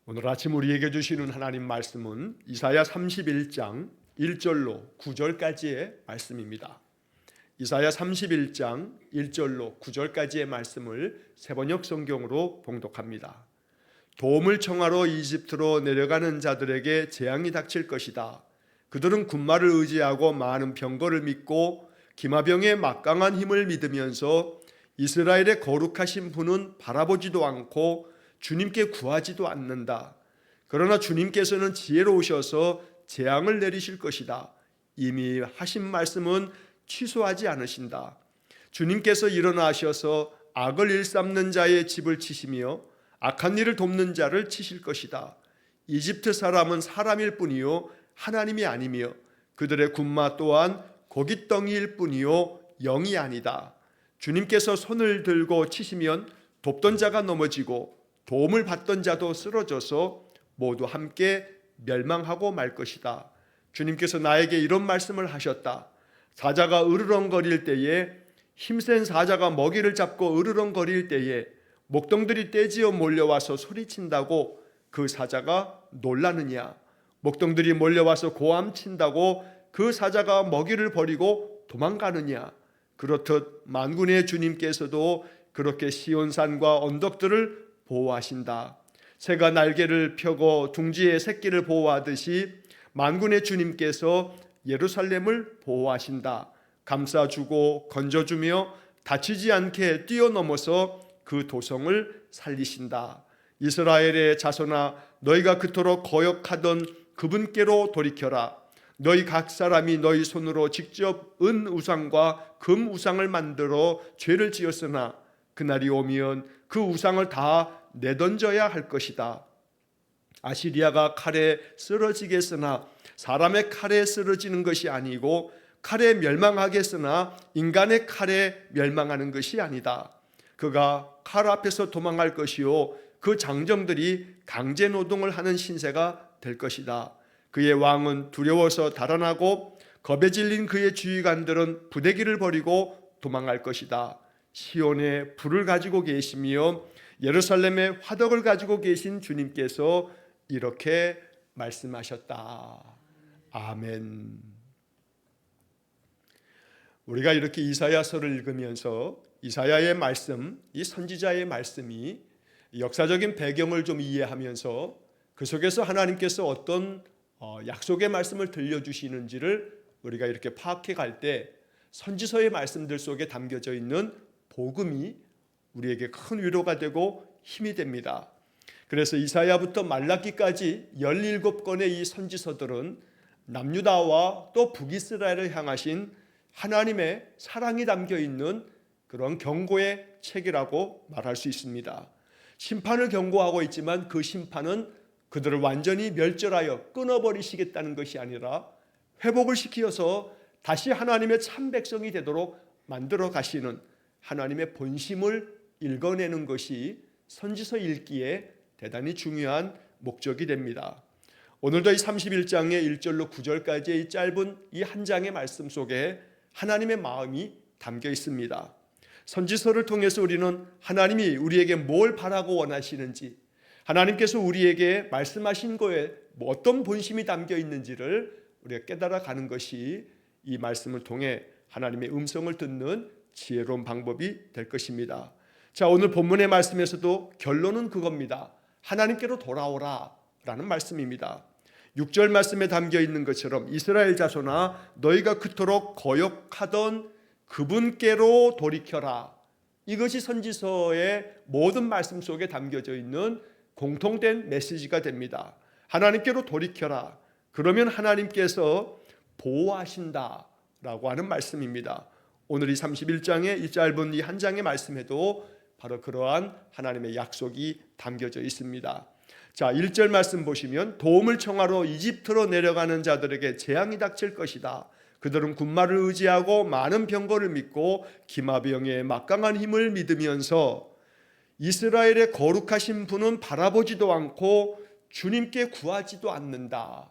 오늘 아침 우리에게 주시는 하나님 말씀은 이사야 31장 1절로 9절까지의 말씀입니다. 이사야 31장 1절로 9절까지의 말씀을 세번역 성경으로 봉독합니다. 도움을 청하러 이집트로 내려가는 자들에게 재앙이 닥칠 것이다. 그들은 군마를 의지하고 많은 병거를 믿고 기마병의 막강한 힘을 믿으면서 이스라엘의 거룩하신 분은 바라보지도 않고 주님께 구하지도 않는다. 그러나 주님께서는 지혜로우셔서 재앙을 내리실 것이다. 이미 하신 말씀은 취소하지 않으신다. 주님께서 일어나셔서 악을 일삼는 자의 집을 치시며 악한 일을 돕는 자를 치실 것이다. 이집트 사람은 사람일 뿐이요 하나님이 아니며 그들의 군마 또한 고깃덩이일 뿐이요 영이 아니다. 주님께서 손을 들고 치시면 돕던 자가 넘어지고 도움을 받던 자도 쓰러져서 모두 함께 멸망하고 말 것이다. 주님께서 나에게 이런 말씀을 하셨다. 사자가 으르렁거릴 때에, 힘센 사자가 먹이를 잡고 으르렁거릴 때에 목동들이 떼지어 몰려와서 소리친다고 그 사자가 놀라느냐? 목동들이 몰려와서 고함친다고 그 사자가 먹이를 버리고 도망가느냐? 그렇듯 만군의 주님께서도 그렇게 시온산과 언덕들을 보호하신다. 새가 날개를 펴고 둥지의 새끼를 보호하듯이 만군의 주님께서 예루살렘을 보호하신다. 감싸주고 건져주며 다치지 않게 뛰어넘어서 그 도성을 살리신다. 이스라엘의 자손아, 너희가 그토록 거역하던 그분께로 돌이켜라. 너희 각 사람이 너희 손으로 직접 은 우상과 금 우상을 만들어 죄를 지었으나 그날이 오면 그 우상을 다 내던져야 할 것이다. 아시리아가 칼에 쓰러지겠으나 사람의 칼에 쓰러지는 것이 아니고 칼에 멸망하겠으나 인간의 칼에 멸망하는 것이 아니다. 그가 칼 앞에서 도망할 것이요 그 장정들이 강제 노동을 하는 신세가 될 것이다. 그의 왕은 두려워서 달아나고 겁에 질린 그의 주의관들은 부대기를 버리고 도망할 것이다. 시온에 불을 가지고 계시며 예루살렘에 화덕을 가지고 계신 주님께서 이렇게 말씀하셨다. 아멘. 우리가 이렇게 이사야서를 읽으면서 이사야의 말씀, 이 선지자의 말씀이 역사적인 배경을 좀 이해하면서 그 속에서 하나님께서 어떤 약속의 말씀을 들려주시는지를 우리가 이렇게 파악해 갈 때 선지서의 말씀들 속에 담겨져 있는 복음이 우리에게 큰 위로가 되고 힘이 됩니다. 그래서 이사야부터 말라기까지 17권의 이 선지서들은 남유다와 또 북이스라엘을 향하신 하나님의 사랑이 담겨 있는 그런 경고의 책이라고 말할 수 있습니다. 심판을 경고하고 있지만 그 심판은 그들을 완전히 멸절하여 끊어버리시겠다는 것이 아니라 회복을 시키어서 다시 하나님의 참 백성이 되도록 만들어 가시는 하나님의 본심을 읽어내는 것이 선지서 읽기에 대단히 중요한 목적이 됩니다. 오늘도 이 31장의 1절로 9절까지의 이 짧은 이 한 장의 말씀 속에 하나님의 마음이 담겨 있습니다. 선지서를 통해서 우리는 하나님이 우리에게 뭘 바라고 원하시는지, 하나님께서 우리에게 말씀하신 거에 어떤 본심이 담겨 있는지를 우리가 깨달아 가는 것이 이 말씀을 통해 하나님의 음성을 듣는 지혜로운 방법이 될 것입니다. 자, 오늘 본문의 말씀에서도 결론은 그겁니다. 하나님께로 돌아오라 라는 말씀입니다. 6절 말씀에 담겨 있는 것처럼 이스라엘 자손아, 너희가 그토록 거역하던 그분께로 돌이켜라. 이것이 선지서의 모든 말씀 속에 담겨져 있는 공통된 메시지가 됩니다. 하나님께로 돌이켜라. 그러면 하나님께서 보호하신다라고 하는 말씀입니다. 오늘 이 31장의 이 짧은 이 한 장의 말씀에도 바로 그러한 하나님의 약속이 담겨져 있습니다. 자, 1절 말씀 보시면 도움을 청하러 이집트로 내려가는 자들에게 재앙이 닥칠 것이다. 그들은 군마를 의지하고 많은 병거를 믿고 기마병의 막강한 힘을 믿으면서 이스라엘의 거룩하신 분은 바라보지도 않고 주님께 구하지도 않는다.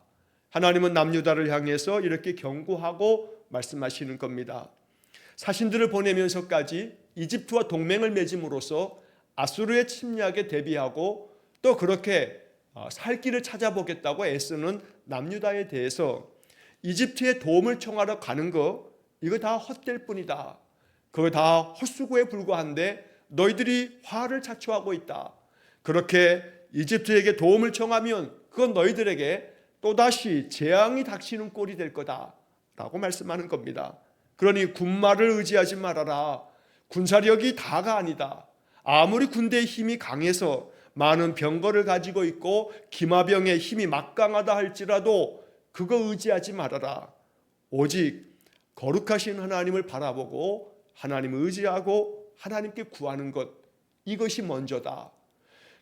하나님은 남유다를 향해서 이렇게 경고하고 말씀하시는 겁니다. 사신들을 보내면서까지 이집트와 동맹을 맺음으로써 아수르의 침략에 대비하고 또 그렇게 살 길을 찾아보겠다고 애쓰는 남유다에 대해서 이집트의 도움을 청하러 가는 거 이거 다 헛될 뿐이다. 그거 다 헛수고에 불과한데 너희들이 화를 자초하고 있다. 그렇게 이집트에게 도움을 청하면 그건 너희들에게 또다시 재앙이 닥치는 꼴이 될 거다 라고 말씀하는 겁니다. 그러니 군마를 의지하지 말아라. 군사력이 다가 아니다. 아무리 군대의 힘이 강해서 많은 병거를 가지고 있고 기마병의 힘이 막강하다 할지라도 그거 의지하지 말아라. 오직 거룩하신 하나님을 바라보고 하나님을 의지하고 하나님께 구하는 것, 이것이 먼저다.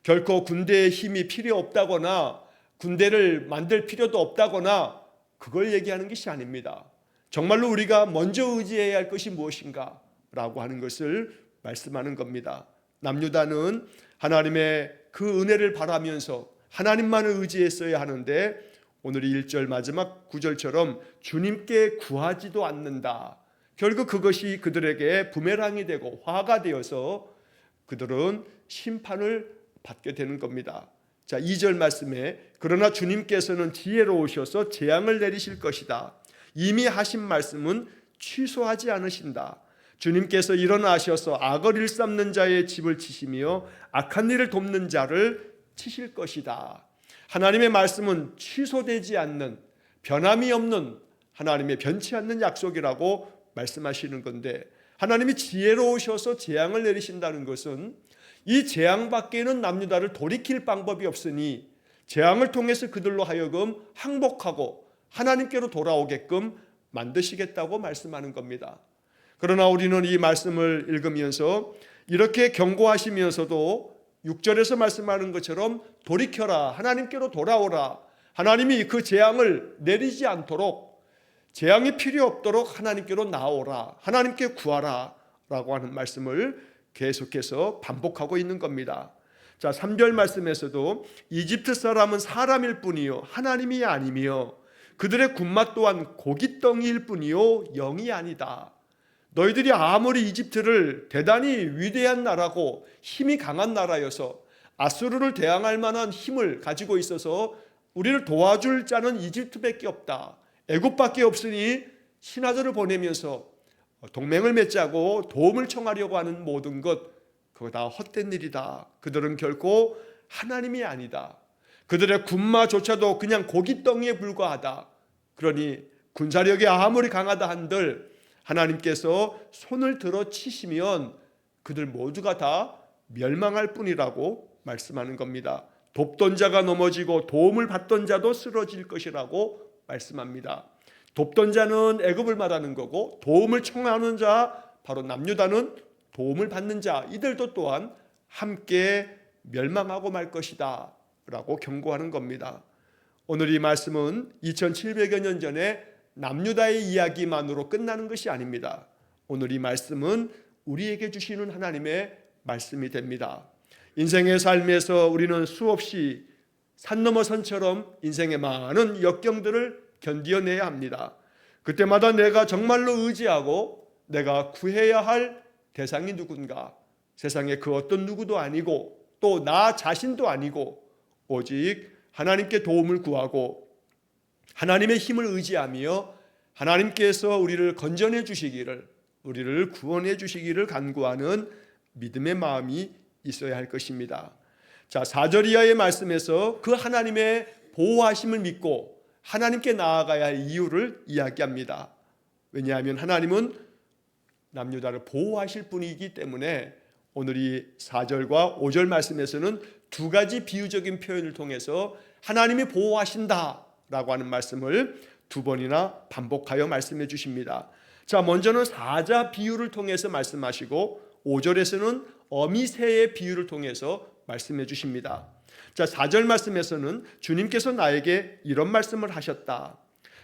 결코 군대의 힘이 필요 없다거나 군대를 만들 필요도 없다거나 그걸 얘기하는 것이 아닙니다. 정말로 우리가 먼저 의지해야 할 것이 무엇인가 라고 하는 것을 말씀하는 겁니다. 남유다는 하나님의 그 은혜를 바라면서 하나님만을 의지했어야 하는데 오늘 1절 마지막 9절처럼 주님께 구하지도 않는다. 결국 그것이 그들에게 부메랑이 되고 화가 되어서 그들은 심판을 받게 되는 겁니다. 자, 2절 말씀에 그러나 주님께서는 지혜로우셔서 재앙을 내리실 것이다. 이미 하신 말씀은 취소하지 않으신다. 주님께서 일어나셔서 악을 일삼는 자의 집을 치시며 악한 일을 돕는 자를 치실 것이다. 하나님의 말씀은 취소되지 않는, 변함이 없는 하나님의 변치 않는 약속이라고 말씀하시는 건데, 하나님이 지혜로우셔서 재앙을 내리신다는 것은 이 재앙 밖에는 남유다를 돌이킬 방법이 없으니 재앙을 통해서 그들로 하여금 항복하고 하나님께로 돌아오게끔 만드시겠다고 말씀하는 겁니다. 그러나 우리는 이 말씀을 읽으면서 이렇게 경고하시면서도 6절에서 말씀하는 것처럼 돌이켜라, 하나님께로 돌아오라, 하나님이 그 재앙을 내리지 않도록, 재앙이 필요 없도록 하나님께로 나오라, 하나님께 구하라 라고 하는 말씀을 계속해서 반복하고 있는 겁니다. 자, 3절 말씀에서도 이집트 사람은 사람일 뿐이요 하나님이 아니며 그들의 군마 또한 고깃덩이일 뿐이요 영이 아니다. 너희들이 아무리 이집트를 대단히 위대한 나라고 힘이 강한 나라여서 아수르를 대항할 만한 힘을 가지고 있어서 우리를 도와줄 자는 이집트밖에 없다, 애굽밖에 없으니 신하들을 보내면서 동맹을 맺자고 도움을 청하려고 하는 모든 것, 그거 다 헛된 일이다. 그들은 결코 하나님이 아니다. 그들의 군마조차도 그냥 고깃덩이에 불과하다. 그러니 군사력이 아무리 강하다 한들 하나님께서 손을 들어 치시면 그들 모두가 다 멸망할 뿐이라고 말씀하는 겁니다. 돕던 자가 넘어지고 도움을 받던 자도 쓰러질 것이라고 말씀합니다. 돕던 자는 애굽을 말하는 거고 도움을 청하는 자, 바로 남유다는 도움을 받는 자, 이들도 또한 함께 멸망하고 말 것이다 라고 경고하는 겁니다. 오늘 이 말씀은 2700여 년 전에 남유다의 이야기만으로 끝나는 것이 아닙니다. 오늘 이 말씀은 우리에게 주시는 하나님의 말씀이 됩니다. 인생의 삶에서 우리는 수없이 산 넘어 산처럼 인생의 많은 역경들을 견디어내야 합니다. 그때마다 내가 정말로 의지하고 내가 구해야 할 대상이 누군가, 세상에 그 어떤 누구도 아니고 또 나 자신도 아니고 오직 하나님께 도움을 구하고 하나님의 힘을 의지하며 하나님께서 우리를 건져내 주시기를, 우리를 구원해 주시기를 간구하는 믿음의 마음이 있어야 할 것입니다. 자, 4절 이하의 말씀에서 그 하나님의 보호하심을 믿고 하나님께 나아가야 할 이유를 이야기합니다. 왜냐하면 하나님은 남유다를 보호하실 분이기 때문에 오늘 이 4절과 5절 말씀에서는 두 가지 비유적인 표현을 통해서 하나님이 보호하신다 라고 하는 말씀을 두 번이나 반복하여 말씀해 주십니다. 자, 먼저는 사자 비유를 통해서 말씀하시고 5절에서는 어미새의 비유를 통해서 말씀해 주십니다. 자, 4절 말씀에서는 주님께서 나에게 이런 말씀을 하셨다.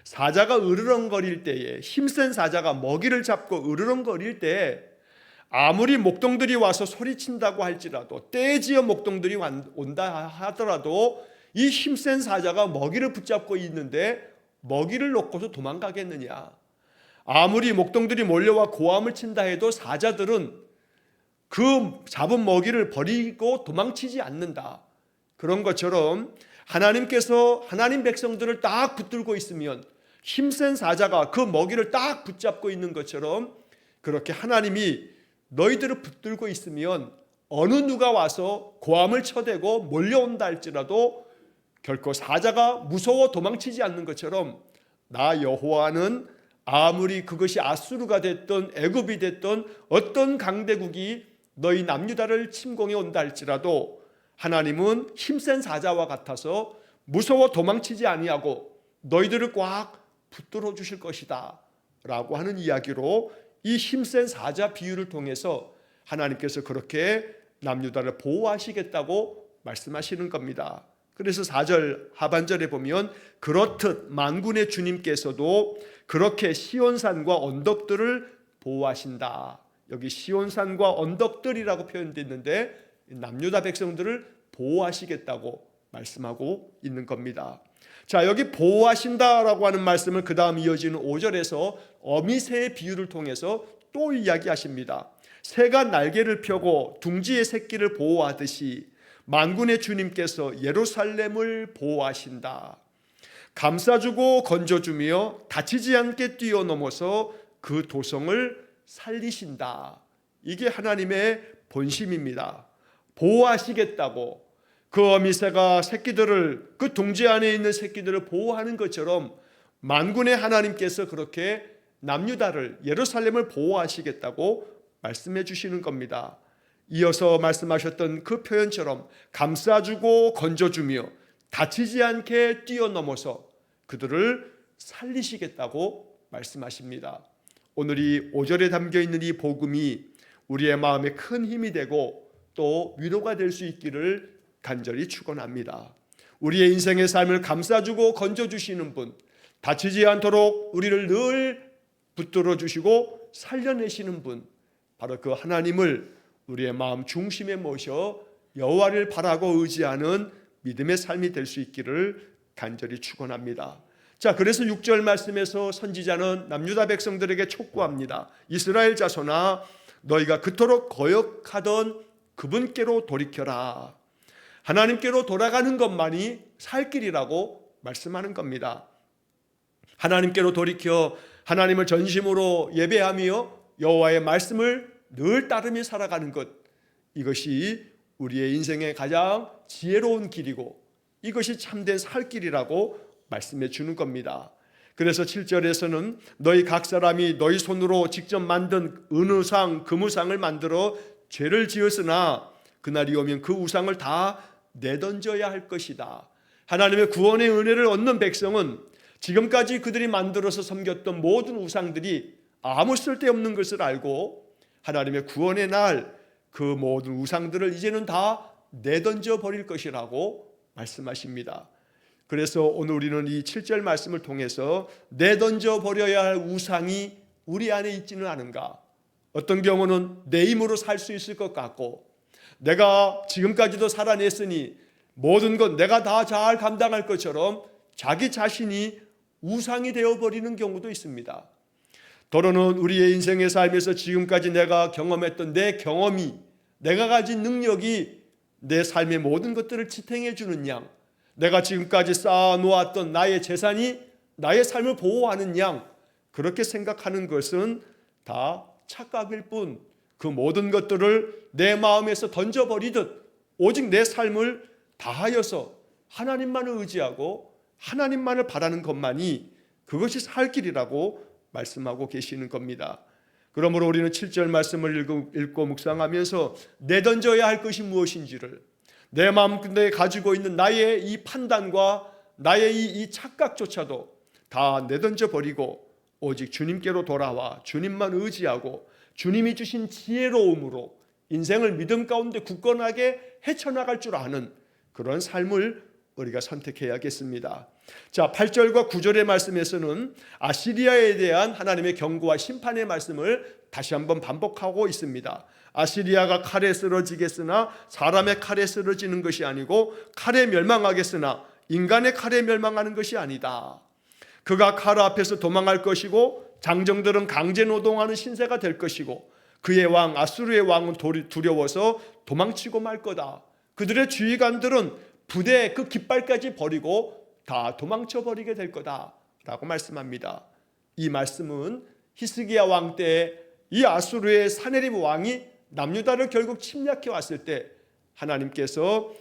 사자가 으르렁거릴 때에, 힘센 사자가 먹이를 잡고 으르렁거릴 때 아무리 목동들이 와서 소리친다고 할지라도, 떼지어 목동들이 온다 하더라도 이 힘센 사자가 먹이를 붙잡고 있는데 먹이를 놓고서 도망가겠느냐. 아무리 목동들이 몰려와 고함을 친다 해도 사자들은 그 잡은 먹이를 버리고 도망치지 않는다. 그런 것처럼 하나님께서 하나님 백성들을 딱 붙들고 있으면 힘센 사자가 그 먹이를 딱 붙잡고 있는 것처럼 그렇게 하나님이 너희들을 붙들고 있으면 어느 누가 와서 고함을 쳐대고 몰려온다 할지라도 결코 사자가 무서워 도망치지 않는 것처럼 나 여호와는 아무리 그것이 아수르가 됐던 애굽이 됐던 어떤 강대국이 너희 남유다를 침공해 온다 할지라도 하나님은 힘센 사자와 같아서 무서워 도망치지 아니하고 너희들을 꽉 붙들어 주실 것이다 라고 하는 이야기로 이 힘센 사자 비유를 통해서 하나님께서 그렇게 남유다를 보호하시겠다고 말씀하시는 겁니다. 그래서 4절 하반절에 보면 그렇듯 만군의 주님께서도 그렇게 시온산과 언덕들을 보호하신다. 여기 시온산과 언덕들이라고 표현됐는데 남유다 백성들을 보호하시겠다고 말씀하고 있는 겁니다. 자, 여기 보호하신다라고 하는 말씀을 그 다음 이어지는 5절에서 어미새의 비유를 통해서 또 이야기하십니다. 새가 날개를 펴고 둥지의 새끼를 보호하듯이 만군의 주님께서 예루살렘을 보호하신다. 감싸주고 건져주며 다치지 않게 뛰어넘어서 그 도성을 살리신다. 이게 하나님의 본심입니다. 보호하시겠다고 그 어미새가 새끼들을 그 둥지 안에 있는 새끼들을 보호하는 것처럼 만군의 하나님께서 그렇게 남유다를 예루살렘을 보호하시겠다고 말씀해 주시는 겁니다. 이어서 말씀하셨던 그 표현처럼 감싸주고 건져주며 다치지 않게 뛰어넘어서 그들을 살리시겠다고 말씀하십니다. 오늘 이 5절에 담겨있는 이 복음이 우리의 마음에 큰 힘이 되고 또 위로가 될 수 있기를 간절히 축원합니다. 우리의 인생의 삶을 감싸주고 건져주시는 분, 다치지 않도록 우리를 늘 붙들어 주시고 살려내시는 분, 바로 그 하나님을 우리의 마음 중심에 모셔 여호와를 바라고 의지하는 믿음의 삶이 될 수 있기를 간절히 축원합니다. 자, 그래서 6절 말씀에서 선지자는 남유다 백성들에게 촉구합니다. 이스라엘 자손아, 너희가 그토록 거역하던 그분께로 돌이켜라. 하나님께로 돌아가는 것만이 살 길이라고 말씀하는 겁니다. 하나님께로 돌이켜 하나님을 전심으로 예배하며 여호와의 말씀을 늘 따르며 살아가는 것, 이것이 우리의 인생의 가장 지혜로운 길이고 이것이 참된 살 길이라고 말씀해 주는 겁니다. 그래서 7절에서는 너희 각 사람이 너희 손으로 직접 만든 은우상, 금우상을 만들어 죄를 지었으나 그날이 오면 그 우상을 다 내던져야 할 것이다. 하나님의 구원의 은혜를 얻는 백성은 지금까지 그들이 만들어서 섬겼던 모든 우상들이 아무 쓸데없는 것을 알고 하나님의 구원의 날 그 모든 우상들을 이제는 다 내던져 버릴 것이라고 말씀하십니다. 그래서 오늘 우리는 이 7절 말씀을 통해서 내던져 버려야 할 우상이 우리 안에 있지는 않은가? 어떤 경우는 내 힘으로 살 수 있을 것 같고 내가 지금까지도 살아냈으니 모든 것 내가 다 잘 감당할 것처럼 자기 자신이 우상이 되어버리는 경우도 있습니다. 더러는 우리의 인생의 삶에서 지금까지 내가 경험했던 내 경험이, 내가 가진 능력이 내 삶의 모든 것들을 지탱해 주는 양, 내가 지금까지 쌓아놓았던 나의 재산이 나의 삶을 보호하는 양, 그렇게 생각하는 것은 다 착각일 뿐, 그 모든 것들을 내 마음에서 던져버리듯 오직 내 삶을 다하여서 하나님만을 의지하고 하나님만을 바라는 것만이 그것이 살 길이라고 말씀하고 계시는 겁니다. 그러므로 우리는 7절 말씀을 읽고 묵상하면서 내던져야 할 것이 무엇인지를, 내 마음에 가지고 있는 나의 이 판단과 나의 이 착각조차도 다 내던져 버리고 오직 주님께로 돌아와 주님만 의지하고 주님이 주신 지혜로움으로 인생을 믿음 가운데 굳건하게 헤쳐나갈 줄 아는 그런 삶을 우리가 선택해야겠습니다. 자, 8절과 9절의 말씀에서는 아시리아에 대한 하나님의 경고와 심판의 말씀을 다시 한번 반복하고 있습니다. 아시리아가 칼에 쓰러지겠으나 사람의 칼에 쓰러지는 것이 아니고 칼에 멸망하겠으나 인간의 칼에 멸망하는 것이 아니다. 그가 칼 앞에서 도망할 것이고 장정들은 강제 노동하는 신세가 될 것이고 그의 왕 아수르의 왕은 두려워서 도망치고 말 거다. 그들의 주의관들은 부대 그 깃발까지 버리고 다 도망쳐 버리게 될 거다라고 말씀합니다. 이 말씀은 히스기야 왕 때 이 아수르의 사네립 왕이 남유다를 결국 침략해 왔을 때 하나님께서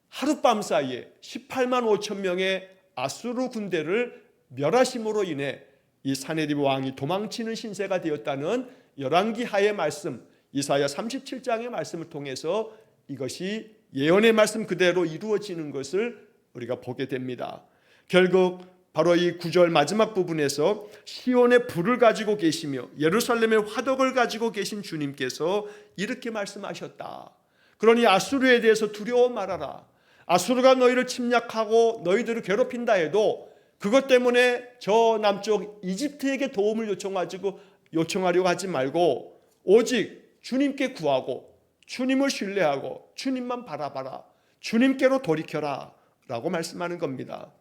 하룻밤 사이에 18만 5천 명의 아수르 군대를 멸하심으로 인해 이 사네립 왕이 도망치는 신세가 되었다는 열왕기하의 말씀, 이사야 37장의 말씀을 통해서 이것이 예언의 말씀 그대로 이루어지는 것을 우리가 보게 됩니다. 결국 바로 이 9절 마지막 부분에서 시온의 불을 가지고 계시며 예루살렘의 화덕을 가지고 계신 주님께서 이렇게 말씀하셨다. 그러니 아수르에 대해서 두려워 말아라. 아수르가 너희를 침략하고 너희들을 괴롭힌다 해도 그것 때문에 저 남쪽 이집트에게 도움을 요청하려고 하지 말고 오직 주님께 구하고 주님을 신뢰하고 주님만 바라봐라. 주님께로 돌이켜라 라고 말씀하는 겁니다.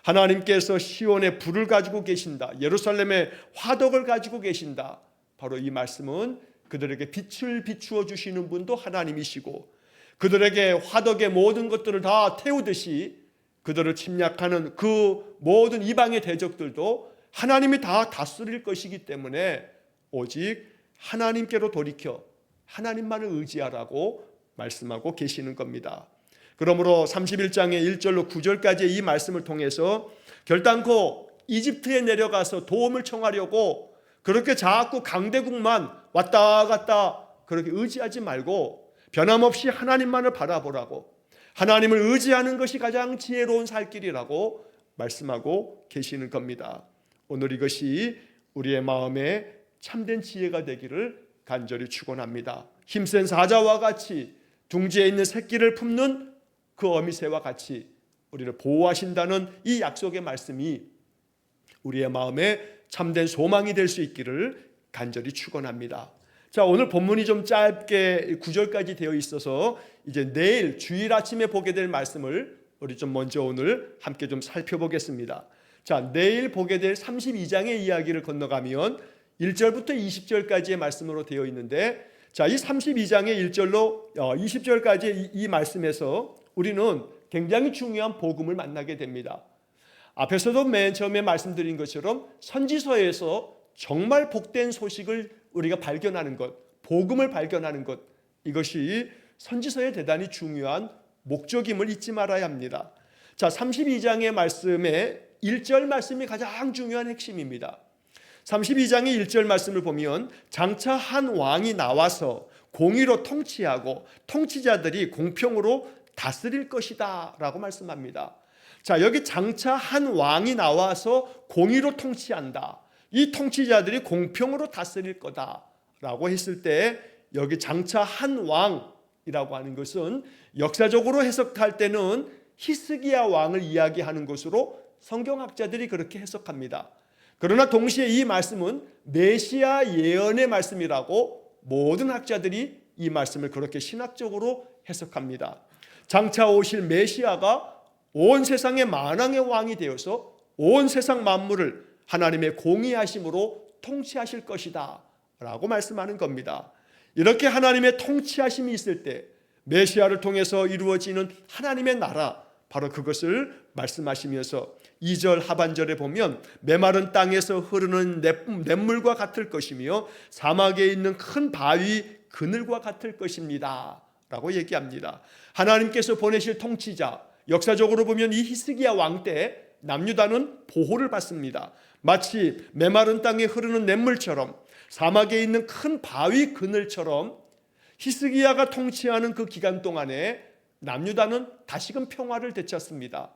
하나님께서 시온의 불을 가지고 계신다. 예루살렘의 화덕을 가지고 계신다. 바로 이 말씀은 그들에게 빛을 비추어 주시는 분도 하나님이시고 그들에게 화덕의 모든 것들을 다 태우듯이 그들을 침략하는 그 모든 이방의 대적들도 하나님이 다 다스릴 것이기 때문에 오직 하나님께로 돌이켜 하나님만을 의지하라고 말씀하고 계시는 겁니다. 그러므로 31장의 1절로 9절까지의 이 말씀을 통해서 결단코 이집트에 내려가서 도움을 청하려고 그렇게 자꾸 강대국만 왔다 갔다 그렇게 의지하지 말고 변함없이 하나님만을 바라보라고, 하나님을 의지하는 것이 가장 지혜로운 살 길이라고 말씀하고 계시는 겁니다. 오늘 이것이 우리의 마음에 참된 지혜가 되기를 간절히 축원합니다. 힘센 사자와 같이 둥지에 있는 새끼를 품는 그 어미새와 같이 우리를 보호하신다는 이 약속의 말씀이 우리의 마음에 참된 소망이 될 수 있기를 간절히 축원합니다. 자, 오늘 본문이 좀 짧게 9절까지 되어 있어서 이제 내일 주일 아침에 보게 될 말씀을 우리 좀 먼저 오늘 함께 좀 살펴보겠습니다. 자, 내일 보게 될 32장의 이야기를 건너가면 1절부터 20절까지의 말씀으로 되어 있는데, 자, 이 32장의 1절로 20절까지 이 말씀에서 우리는 굉장히 중요한 복음을 만나게 됩니다. 앞에서도 맨 처음에 말씀드린 것처럼 선지서에서 정말 복된 소식을 우리가 발견하는 것, 복음을 발견하는 것, 이것이 선지서의 대단히 중요한 목적임을 잊지 말아야 합니다. 자, 32장의 말씀에 1절 말씀이 가장 중요한 핵심입니다. 32장의 1절 말씀을 보면 장차 한 왕이 나와서 공의로 통치하고 통치자들이 공평으로 다스릴 것이다 라고 말씀합니다. 자, 여기 장차 한 왕이 나와서 공의로 통치한다. 이 통치자들이 공평으로 다스릴 거다 라고 했을 때 여기 장차 한 왕이라고 하는 것은 역사적으로 해석할 때는 히스기야 왕을 이야기하는 것으로 성경학자들이 그렇게 해석합니다. 그러나 동시에 이 말씀은 메시아 예언의 말씀이라고 모든 학자들이 이 말씀을 그렇게 신학적으로 해석합니다. 장차 오실 메시아가 온 세상의 만왕의 왕이 되어서 온 세상 만물을 하나님의 공의하심으로 통치하실 것이다 라고 말씀하는 겁니다. 이렇게 하나님의 통치하심이 있을 때 메시아를 통해서 이루어지는 하나님의 나라, 바로 그것을 말씀하시면서 2절 하반절에 보면 메마른 땅에서 흐르는 냇물과 같을 것이며 사막에 있는 큰 바위 그늘과 같을 것입니다 라고 얘기합니다. 하나님께서 보내실 통치자, 역사적으로 보면 이 히스기야 왕 때 남유다는 보호를 받습니다. 마치 메마른 땅에 흐르는 냇물처럼 사막에 있는 큰 바위 그늘처럼 히스기야가 통치하는 그 기간 동안에 남유다는 다시금 평화를 되찾습니다.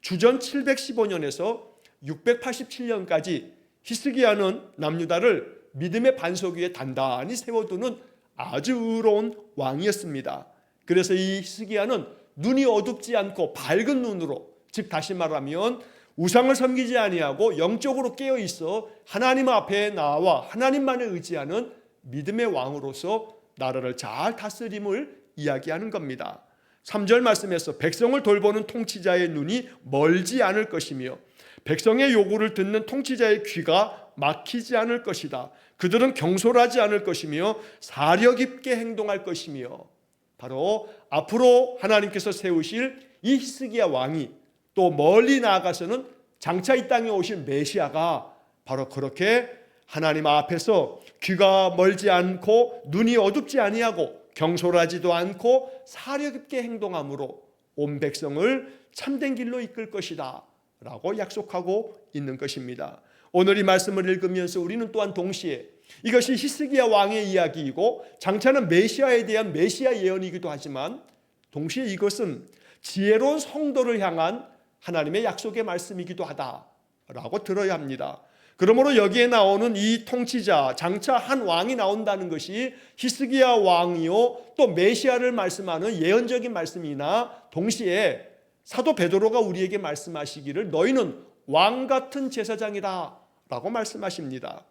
주전 715년에서 687년까지 히스기야는 남유다를 믿음의 반석 위에 단단히 세워두는 아주 의로운 왕이었습니다. 그래서 이 히스기야는 눈이 어둡지 않고 밝은 눈으로, 즉 다시 말하면 우상을 섬기지 아니하고 영적으로 깨어있어 하나님 앞에 나와 하나님만을 의지하는 믿음의 왕으로서 나라를 잘 다스림을 이야기하는 겁니다. 3절 말씀에서 백성을 돌보는 통치자의 눈이 멀지 않을 것이며 백성의 요구를 듣는 통치자의 귀가 막히지 않을 것이다. 그들은 경솔하지 않을 것이며 사려 깊게 행동할 것이며, 바로 앞으로 하나님께서 세우실 이 히스기야 왕이 또 멀리 나아가서는 장차 이 땅에 오신 메시아가 바로 그렇게 하나님 앞에서 귀가 멀지 않고 눈이 어둡지 아니하고 경솔하지도 않고 사려 깊게 행동함으로 온 백성을 참된 길로 이끌 것이다 라고 약속하고 있는 것입니다. 오늘 이 말씀을 읽으면서 우리는 또한 동시에 이것이 히스기야 왕의 이야기이고 장차는 메시아에 대한 메시아 예언이기도 하지만 동시에 이것은 지혜로운 성도를 향한 하나님의 약속의 말씀이기도 하다라고 들어야 합니다. 그러므로 여기에 나오는 이 통치자 장차 한 왕이 나온다는 것이 히스기야 왕이요 또 메시아를 말씀하는 예언적인 말씀이나 동시에 사도 베드로가 우리에게 말씀하시기를 너희는 왕 같은 제사장이다 라고 말씀하십니다.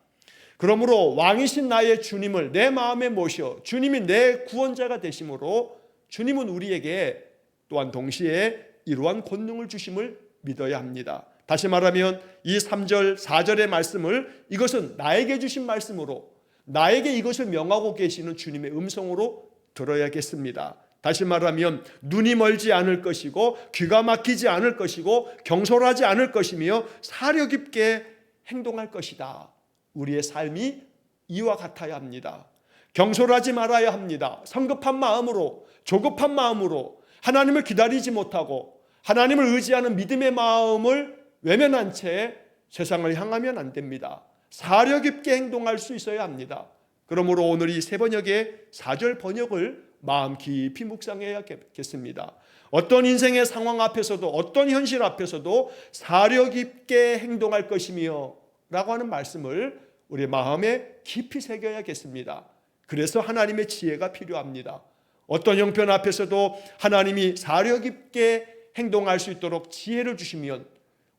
그러므로 왕이신 나의 주님을 내 마음에 모셔 주님이 내 구원자가 되심으로 주님은 우리에게 또한 동시에 이러한 권능을 주심을 믿어야 합니다. 다시 말하면 이 3절 4절의 말씀을 이것은 나에게 주신 말씀으로 나에게 이것을 명하고 계시는 주님의 음성으로 들어야겠습니다. 다시 말하면 눈이 멀지 않을 것이고 귀가 막히지 않을 것이고 경솔하지 않을 것이며 사려 깊게 행동할 것이다. 우리의 삶이 이와 같아야 합니다. 경솔하지 말아야 합니다. 성급한 마음으로 조급한 마음으로 하나님을 기다리지 못하고 하나님을 의지하는 믿음의 마음을 외면한 채 세상을 향하면 안 됩니다. 사려 깊게 행동할 수 있어야 합니다. 그러므로 오늘 이 세 번역의 4절 번역을 마음 깊이 묵상해야겠습니다. 어떤 인생의 상황 앞에서도 어떤 현실 앞에서도 사려 깊게 행동할 것이며 라고 하는 말씀을 우리 마음에 깊이 새겨야겠습니다. 그래서 하나님의 지혜가 필요합니다. 어떤 형편 앞에서도 하나님이 사려 깊게 행동할 수 있도록 지혜를 주시면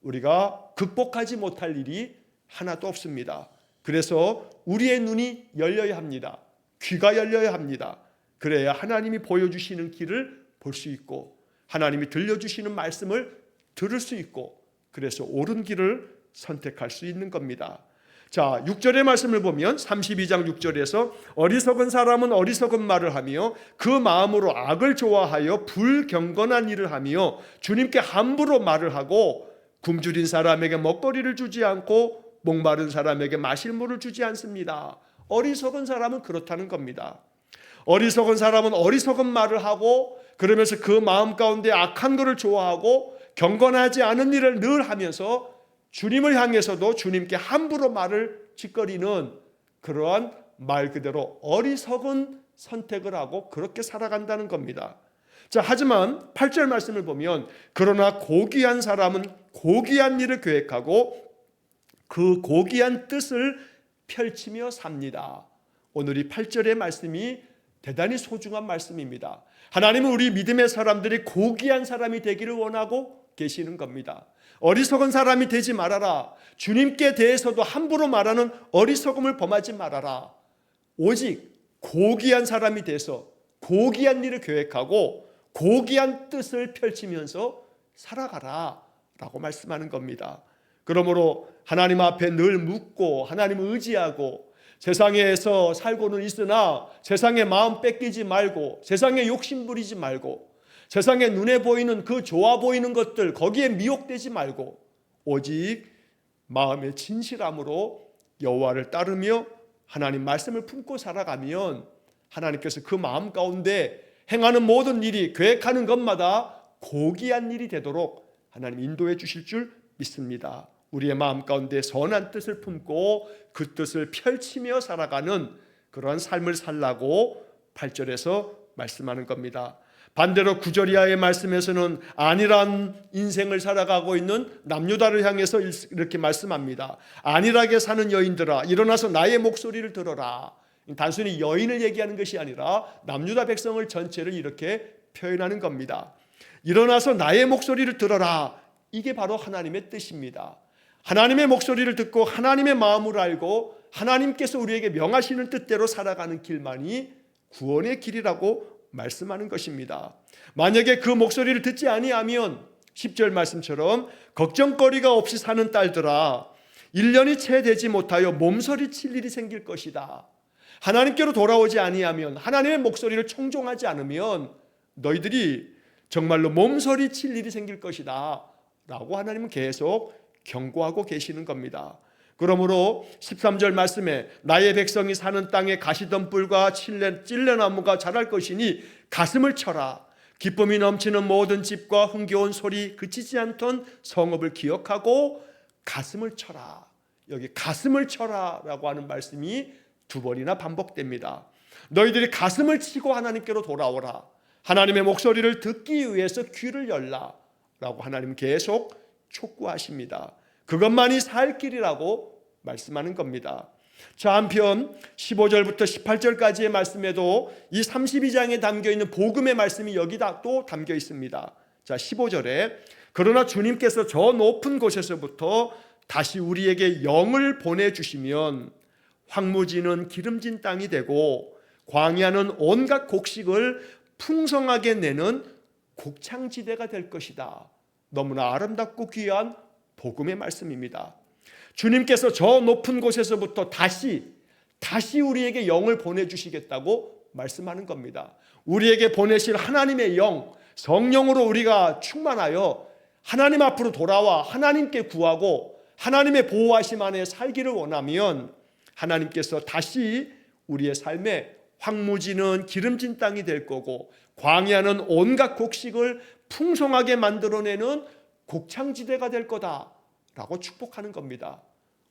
우리가 극복하지 못할 일이 하나도 없습니다. 그래서 우리의 눈이 열려야 합니다. 귀가 열려야 합니다. 그래야 하나님이 보여주시는 길을 볼 수 있고 하나님이 들려주시는 말씀을 들을 수 있고 그래서 옳은 길을 선택할 수 있는 겁니다. 자, 6절의 말씀을 보면 32장 6절에서 어리석은 사람은 어리석은 말을 하며 그 마음으로 악을 좋아하여 불경건한 일을 하며 주님께 함부로 말을 하고 굶주린 사람에게 먹거리를 주지 않고 목마른 사람에게 마실 물을 주지 않습니다. 어리석은 사람은 그렇다는 겁니다. 어리석은 사람은 어리석은 말을 하고 그러면서 그 마음 가운데 악한 것을 좋아하고 경건하지 않은 일을 늘 하면서 주님을 향해서도 주님께 함부로 말을 짓거리는 그러한 말 그대로 어리석은 선택을 하고 그렇게 살아간다는 겁니다. 자, 하지만 8절 말씀을 보면 그러나 고귀한 사람은 고귀한 일을 계획하고 그 고귀한 뜻을 펼치며 삽니다. 오늘 이 8절의 말씀이 대단히 소중한 말씀입니다. 하나님은 우리 믿음의 사람들이 고귀한 사람이 되기를 원하고 계시는 겁니다. 어리석은 사람이 되지 말아라. 주님께 대해서도 함부로 말하는 어리석음을 범하지 말아라. 오직 고귀한 사람이 돼서 고귀한 일을 계획하고 고귀한 뜻을 펼치면서 살아가라 라고 말씀하는 겁니다. 그러므로 하나님 앞에 늘 묻고 하나님을 의지하고 세상에서 살고는 있으나 세상에 마음 뺏기지 말고 세상에 욕심 부리지 말고 세상에 눈에 보이는 그 좋아 보이는 것들 거기에 미혹되지 말고 오직 마음의 진실함으로 여호와를 따르며 하나님 말씀을 품고 살아가면 하나님께서 그 마음 가운데 행하는 모든 일이 계획하는 것마다 고귀한 일이 되도록 하나님 인도해 주실 줄 믿습니다. 우리의 마음 가운데 선한 뜻을 품고 그 뜻을 펼치며 살아가는 그러한 삶을 살라고 8절에서 말씀하는 겁니다. 반대로 9절 이하의 말씀에서는 안일한 인생을 살아가고 있는 남유다를 향해서 이렇게 말씀합니다. 안일하게 사는 여인들아 일어나서 나의 목소리를 들어라. 단순히 여인을 얘기하는 것이 아니라 남유다 백성을 전체를 이렇게 표현하는 겁니다. 일어나서 나의 목소리를 들어라. 이게 바로 하나님의 뜻입니다. 하나님의 목소리를 듣고 하나님의 마음을 알고 하나님께서 우리에게 명하시는 뜻대로 살아가는 길만이 구원의 길이라고 말씀하는 것입니다. 만약에 그 목소리를 듣지 아니하면 10절 말씀처럼 걱정거리가 없이 사는 딸들아 1년이 채 되지 못하여 몸서리 칠 일이 생길 것이다. 하나님께로 돌아오지 아니하면 하나님의 목소리를 청종하지 않으면 너희들이 정말로 몸서리칠 일이 생길 것이다 라고 하나님은 계속 경고하고 계시는 겁니다. 그러므로 13절 말씀에 나의 백성이 사는 땅에 가시덤불과 찔레나무가 자랄 것이니 가슴을 쳐라. 기쁨이 넘치는 모든 집과 흥겨운 소리 그치지 않던 성읍을 기억하고 가슴을 쳐라. 여기 가슴을 쳐라 라고 하는 말씀이 두 번이나 반복됩니다. 너희들이 가슴을 치고 하나님께로 돌아오라. 하나님의 목소리를 듣기 위해서 귀를 열라 라고 하나님 계속 촉구하십니다. 그것만이 살 길이라고 말씀하는 겁니다. 자, 한편 15절부터 18절까지의 말씀에도 이 32장에 담겨있는 복음의 말씀이 여기다 또 담겨 있습니다. 자, 15절에 그러나 주님께서 저 높은 곳에서부터 다시 우리에게 영을 보내주시면 황무지는 기름진 땅이 되고 광야는 온갖 곡식을 풍성하게 내는 곡창지대가 될 것이다. 너무나 아름답고 귀한 복음의 말씀입니다. 주님께서 저 높은 곳에서부터 다시 우리에게 영을 보내주시겠다고 말씀하는 겁니다. 우리에게 보내실 하나님의 영, 성령으로 우리가 충만하여 하나님 앞으로 돌아와 하나님께 구하고 하나님의 보호하심 안에 살기를 원하면 하나님께서 다시 우리의 삶에 황무지는 기름진 땅이 될 거고 광야는 온갖 곡식을 풍성하게 만들어내는 곡창지대가 될 거다라고 축복하는 겁니다.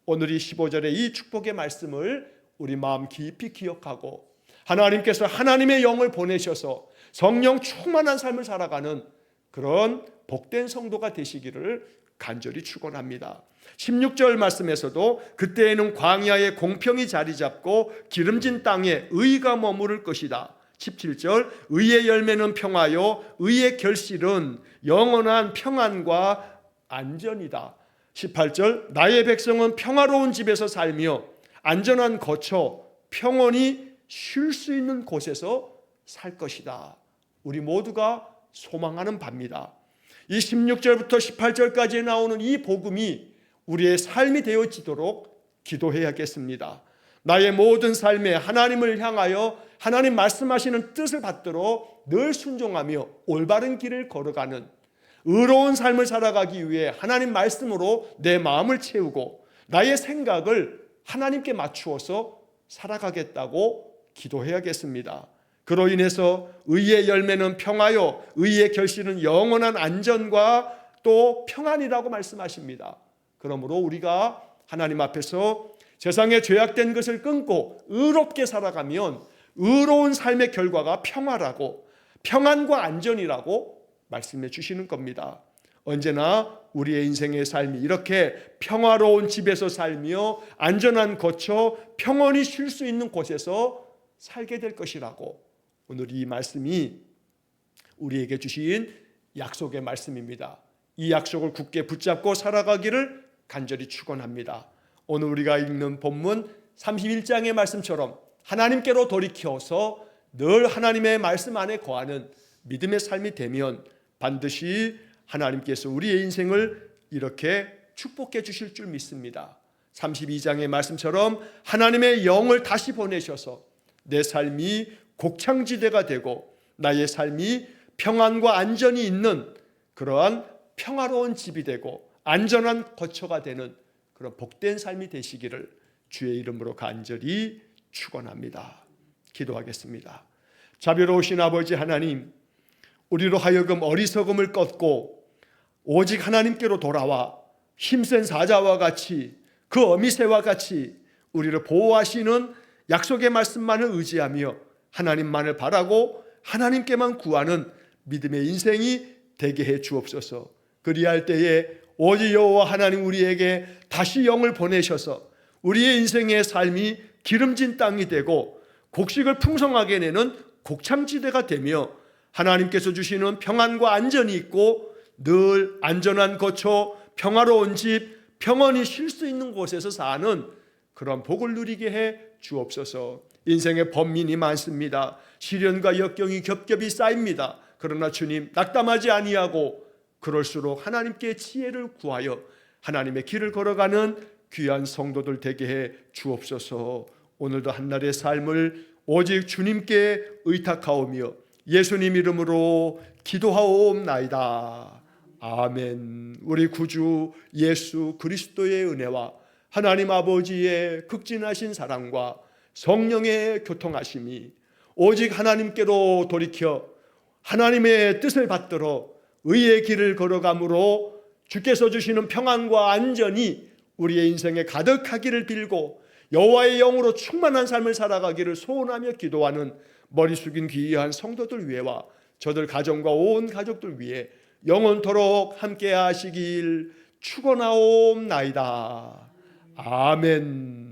오늘 이 15절의 이 축복의 말씀을 우리 마음 깊이 기억하고 하나님께서 하나님의 영을 보내셔서 성령 충만한 삶을 살아가는 그런 복된 성도가 되시기를 간절히 축원합니다. 16절 말씀에서도 그때에는 광야에 공평이 자리 잡고 기름진 땅에 의가 머무를 것이다. 17절 의의 열매는 평화요 의의 결실은 영원한 평안과 안전이다. 18절 나의 백성은 평화로운 집에서 살며 안전한 거처 평온히 쉴 수 있는 곳에서 살 것이다. 우리 모두가 소망하는 바입니다. 이 16절부터 18절까지 나오는 이 복음이 우리의 삶이 되어지도록 기도해야겠습니다. 나의 모든 삶에 하나님을 향하여 하나님 말씀하시는 뜻을 받도록 늘 순종하며 올바른 길을 걸어가는 의로운 삶을 살아가기 위해 하나님 말씀으로 내 마음을 채우고 나의 생각을 하나님께 맞추어서 살아가겠다고 기도해야겠습니다. 그로 인해서 의의 열매는 평화요 의의 결실은 영원한 안전과 또 평안이라고 말씀하십니다. 그러므로 우리가 하나님 앞에서 세상의 죄악된 것을 끊고 의롭게 살아가면 의로운 삶의 결과가 평화라고 평안과 안전이라고 말씀해 주시는 겁니다. 언제나 우리의 인생의 삶이 이렇게 평화로운 집에서 살며 안전한 거처 평온히 쉴 수 있는 곳에서 살게 될 것이라고 오늘 이 말씀이 우리에게 주신 약속의 말씀입니다. 이 약속을 굳게 붙잡고 살아가기를 간절히 축원합니다. 오늘 우리가 읽는 본문 31장의 말씀처럼 하나님께로 돌이켜서 늘 하나님의 말씀 안에 거하는 믿음의 삶이 되면 반드시 하나님께서 우리의 인생을 이렇게 축복해 주실 줄 믿습니다. 32장의 말씀처럼 하나님의 영을 다시 보내셔서 내 삶이 곡창지대가 되고 나의 삶이 평안과 안전이 있는 그러한 평화로운 집이 되고 안전한 거처가 되는 그런 복된 삶이 되시기를 주의 이름으로 간절히 축원합니다. 기도하겠습니다. 자비로우신 아버지 하나님, 우리로 하여금 어리석음을 꺾고 오직 하나님께로 돌아와 힘센 사자와 같이 그 어미새와 같이 우리를 보호하시는 약속의 말씀만을 의지하며 하나님만을 바라고 하나님께만 구하는 믿음의 인생이 되게 해 주옵소서. 그리할 때에 오직 여호와 하나님 우리에게 다시 영을 보내셔서 우리의 인생의 삶이 기름진 땅이 되고 곡식을 풍성하게 내는 곡창지대가 되며 하나님께서 주시는 평안과 안전이 있고 늘 안전한 거처, 평화로운 집, 평온히 쉴 수 있는 곳에서 사는 그런 복을 누리게 해 주옵소서. 인생의 번민이 많습니다. 시련과 역경이 겹겹이 쌓입니다. 그러나 주님 낙담하지 아니하고 그럴수록 하나님께 지혜를 구하여 하나님의 길을 걸어가는 귀한 성도들 되게 해 주옵소서. 오늘도 한날의 삶을 오직 주님께 의탁하오며 예수님 이름으로 기도하옵나이다. 아멘. 우리 구주 예수 그리스도의 은혜와 하나님 아버지의 극진하신 사랑과 성령의 교통하심이 오직 하나님께로 돌이켜 하나님의 뜻을 받들어 의의 길을 걸어감으로 주께서 주시는 평안과 안전이 우리의 인생에 가득하기를 빌고 여호와의 영으로 충만한 삶을 살아가기를 소원하며 기도하는 머리 숙인 귀한 성도들 위해와 저들 가정과 온 가족들 위해 영원토록 함께 하시길 축원하옵나이다. 아멘.